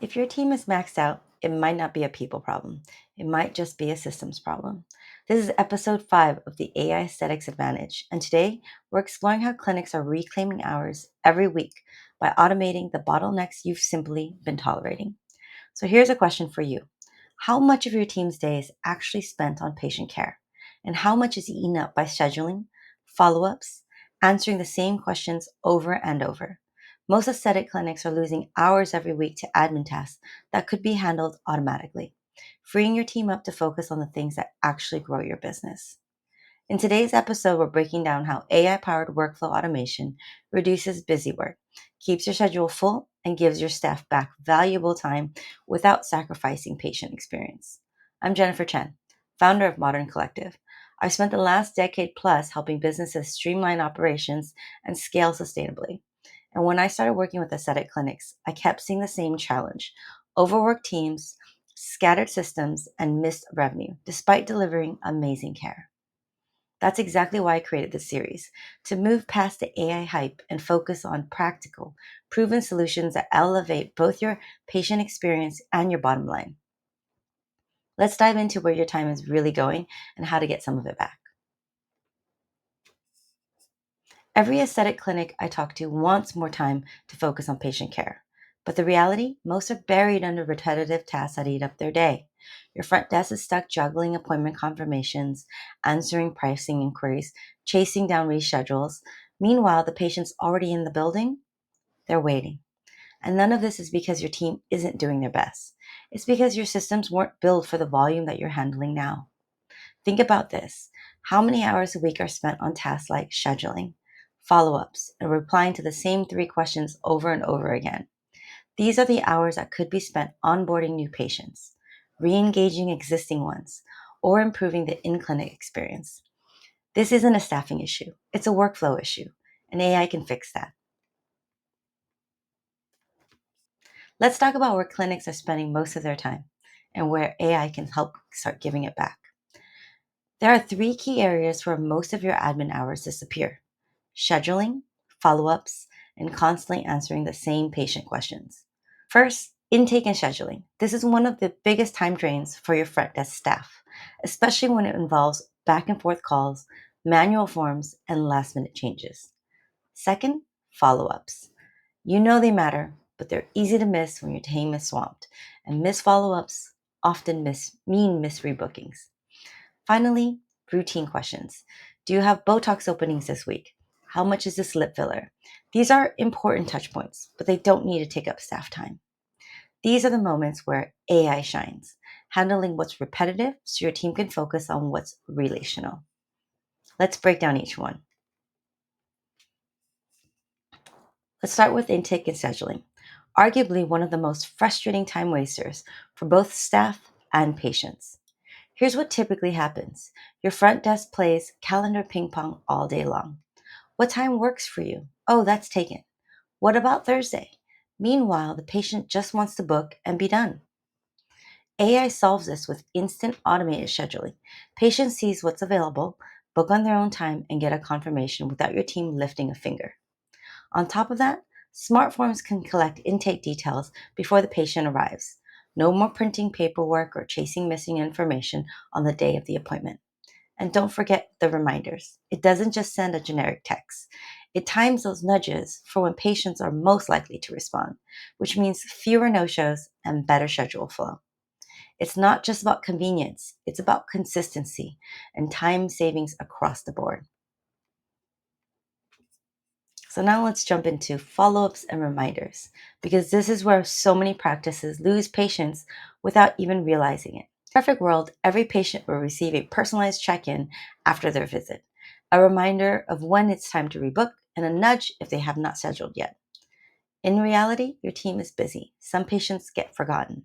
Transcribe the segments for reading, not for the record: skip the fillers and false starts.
If your team is maxed out, it might not be a people problem. It might just be a systems problem. This is episode 5 of the AI Aesthetics Advantage, and today we're exploring how clinics are reclaiming hours every week by automating the bottlenecks you've simply been tolerating. So here's a question for you. How much of your team's day is actually spent on patient care? And how much is eaten up by scheduling, follow ups, answering the same questions over and over? Most aesthetic clinics are losing hours every week to admin tasks that could be handled automatically, freeing your team up to focus on the things that actually grow your business. In today's episode, we're breaking down how AI powered workflow automation reduces busy work, keeps your schedule full, and gives your staff back valuable time without sacrificing patient experience. I'm Jennifer Chen, founder of Modern Collective. I've spent the last decade plus helping businesses streamline operations and scale sustainably. And when I started working with aesthetic clinics, I kept seeing the same challenge: overworked teams, scattered systems, and missed revenue, despite delivering amazing care. That's exactly why I created this series, to move past the AI hype and focus on practical, proven solutions that elevate both your patient experience and your bottom line. Let's dive into where your time is really going and how to get some of it back. Every aesthetic clinic I talk to wants more time to focus on patient care. But the reality, most are buried under repetitive tasks that eat up their day. Your front desk is stuck juggling appointment confirmations, answering pricing inquiries, chasing down reschedules. Meanwhile, the patient's already in the building, they're waiting. And none of this is because your team isn't doing their best. It's because your systems weren't built for the volume that you're handling now. Think about this. How many hours a week are spent on tasks like scheduling, follow ups, and replying to the same 3 questions over and over again? These are the hours that could be spent onboarding new patients, re engaging existing ones, or improving the in clinic experience. This isn't a staffing issue, it's a workflow issue, and AI can fix that. Let's talk about where clinics are spending most of their time and where AI can help start giving it back. There are 3 key areas where most of your admin hours disappear: scheduling, follow ups, and constantly answering the same patient questions. First, intake and scheduling. This is one of the biggest time drains for your front desk staff, especially when it involves back and forth calls, manual forms, and last minute changes. Second, follow ups. You know they matter, but they're easy to miss when your team is swamped, and missed follow ups often mean missed rebookings. Finally, routine questions. Do you have Botox openings this week? How much is this lip filler? These are important touch points, but they don't need to take up staff time. These are the moments where AI shines, handling what's repetitive so your team can focus on what's relational. Let's break down each one. Let's start with intake and scheduling, arguably one of the most frustrating time wasters for both staff and patients. Here's what typically happens. Your front desk plays calendar ping pong all day long. What time works for you? Oh, that's taken. What about Thursday? Meanwhile, the patient just wants to book and be done. AI solves this with instant automated scheduling. Patient sees what's available, book on their own time, and get a confirmation without your team lifting a finger. On top of that, smart forms can collect intake details before the patient arrives. No more printing paperwork or chasing missing information on the day of the appointment. And don't forget the reminders. It doesn't just send a generic text. It times those nudges for when patients are most likely to respond, which means fewer no-shows and better schedule flow. It's not just about convenience, it's about consistency and time savings across the board. So now let's jump into follow-ups and reminders, because this is where so many practices lose patients without even realizing it. In a perfect world, every patient will receive a personalized check-in after their visit, a reminder of when it's time to rebook, and a nudge if they have not scheduled yet. In reality, your team is busy. Some patients get forgotten.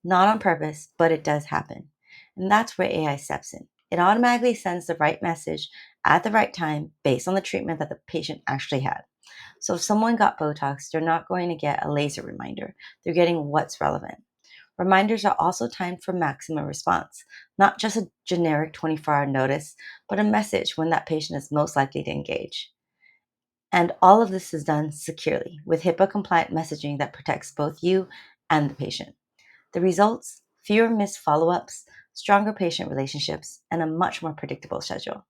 Not on purpose, but it does happen. And that's where AI steps in. It automatically sends the right message at the right time based on the treatment that the patient actually had. So if someone got Botox, they're not going to get a laser reminder. They're getting what's relevant. Reminders are also timed for maximum response, not just a generic 24-hour notice, but a message when that patient is most likely to engage. And all of this is done securely with HIPAA compliant messaging that protects both you and the patient. The results: fewer missed follow ups, stronger patient relationships, and a much more predictable schedule.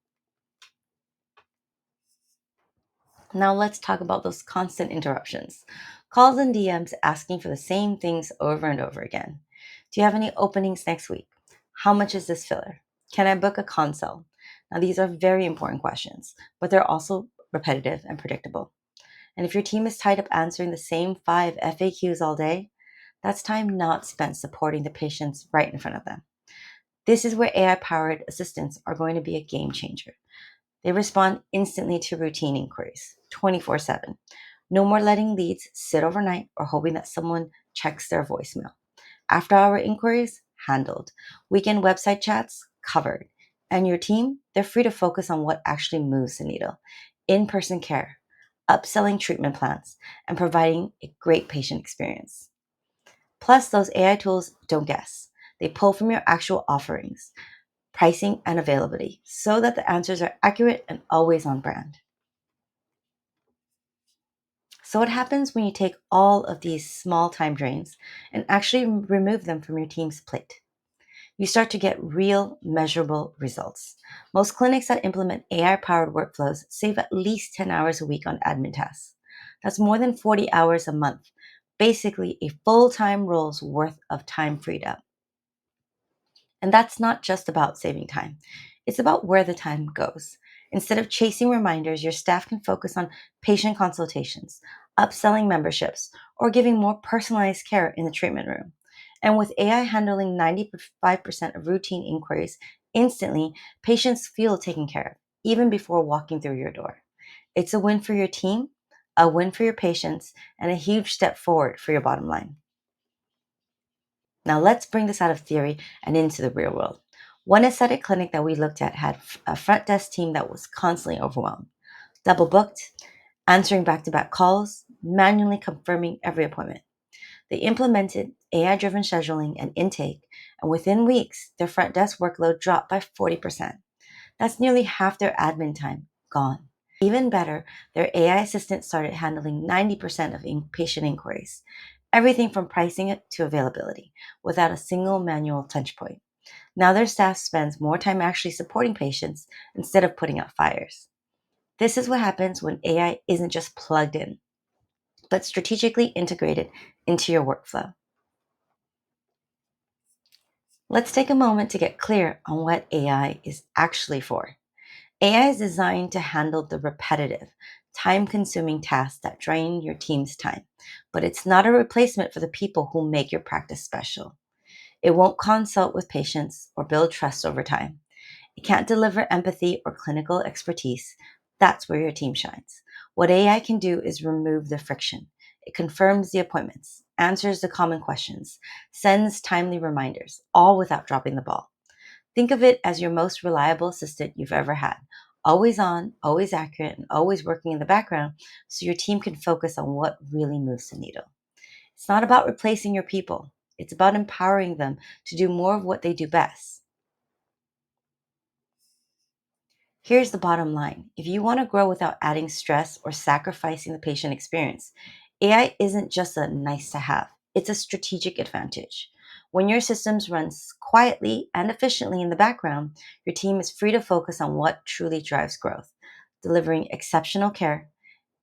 Now let's talk about those constant interruptions. Calls and DMs asking for the same things over and over again. Do you have any openings next week? How much is this filler? Can I book a consult? Now, these are very important questions, but they're also repetitive and predictable. And if your team is tied up answering the same 5 FAQs all day, that's time not spent supporting the patients right in front of them. This is where AI powered assistants are going to be a game changer. They respond instantly to routine inquiries, 24/7. No more letting leads sit overnight or hoping that someone checks their voicemail. After hour inquiries, handled. Weekend website chats, covered. And your team, they're free to focus on what actually moves the needle: in person care, upselling treatment plans, and providing a great patient experience. Plus, those AI tools don't guess. They pull from your actual offerings, pricing, and availability so that the answers are accurate and always on brand. So, what happens when you take all of these small time drains and actually remove them from your team's plate? You start to get real, measurable results. Most clinics that implement AI powered workflows save at least 10 hours a week on admin tasks. That's more than 40 hours a month, basically a full time role's worth of time freed up. And that's not just about saving time, it's about where the time goes. Instead of chasing reminders, your staff can focus on patient consultations, upselling memberships, or giving more personalized care in the treatment room. And with AI handling 95% of routine inquiries instantly, patients feel taken care of, even before walking through your door. It's a win for your team, a win for your patients, and a huge step forward for your bottom line. Now let's bring this out of theory and into the real world. One aesthetic clinic that we looked at had a front desk team that was constantly overwhelmed, double booked, answering back to back calls, manually confirming every appointment. They implemented AI driven scheduling and intake, and within weeks, their front desk workload dropped by 40%. That's nearly half their admin time gone. Even better, their AI assistant started handling 90% of patient inquiries, everything from pricing it to availability, without a single manual touch point. Now their staff spends more time actually supporting patients instead of putting out fires. This is what happens when AI isn't just plugged in, but strategically integrated into your workflow. Let's take a moment to get clear on what AI is actually for. AI is designed to handle the repetitive, time consuming tasks that drain your team's time, but it's not a replacement for the people who make your practice special. It won't consult with patients or build trust over time. It can't deliver empathy or clinical expertise. That's where your team shines. What AI can do is remove the friction. It confirms the appointments, answers the common questions, sends timely reminders, all without dropping the ball. Think of it as your most reliable assistant you've ever had. Always on, always accurate, and always working in the background so your team can focus on what really moves the needle. It's not about replacing your people. It's about empowering them to do more of what they do best. Here's the bottom line. If you want to grow without adding stress or sacrificing the patient experience, AI isn't just a nice to have, it's a strategic advantage. When your systems run quietly and efficiently in the background, your team is free to focus on what truly drives growth: delivering exceptional care,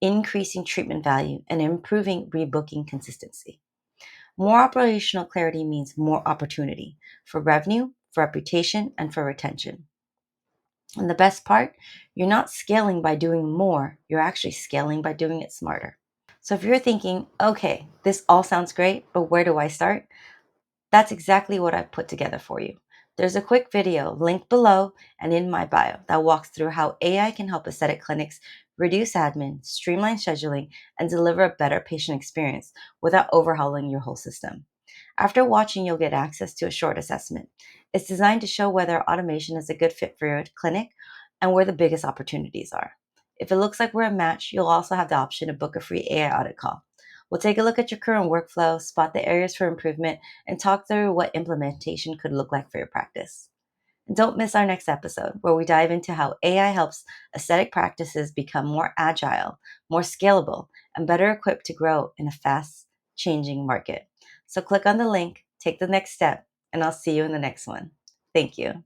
increasing treatment value, and improving rebooking consistency. More operational clarity means more opportunity for revenue, for reputation, and for retention. And the best part, you're not scaling by doing more, you're actually scaling by doing it smarter. So if you're thinking, okay, this all sounds great, but where do I start? That's exactly what I've put together for you. There's a quick video linked below and in my bio that walks through how AI can help aesthetic clinics reduce admin, streamline scheduling, and deliver a better patient experience without overhauling your whole system. After watching, you'll get access to a short assessment. It's designed to show whether automation is a good fit for your clinic and where the biggest opportunities are. If it looks like we're a match, you'll also have the option to book a free AI audit call. We'll take a look at your current workflow, spot the areas for improvement, and talk through what implementation could look like for your practice. And don't miss our next episode, where we dive into how AI helps aesthetic practices become more agile, more scalable, and better equipped to grow in a fast changing market. So click on the link, take the next step, and I'll see you in the next one. Thank you.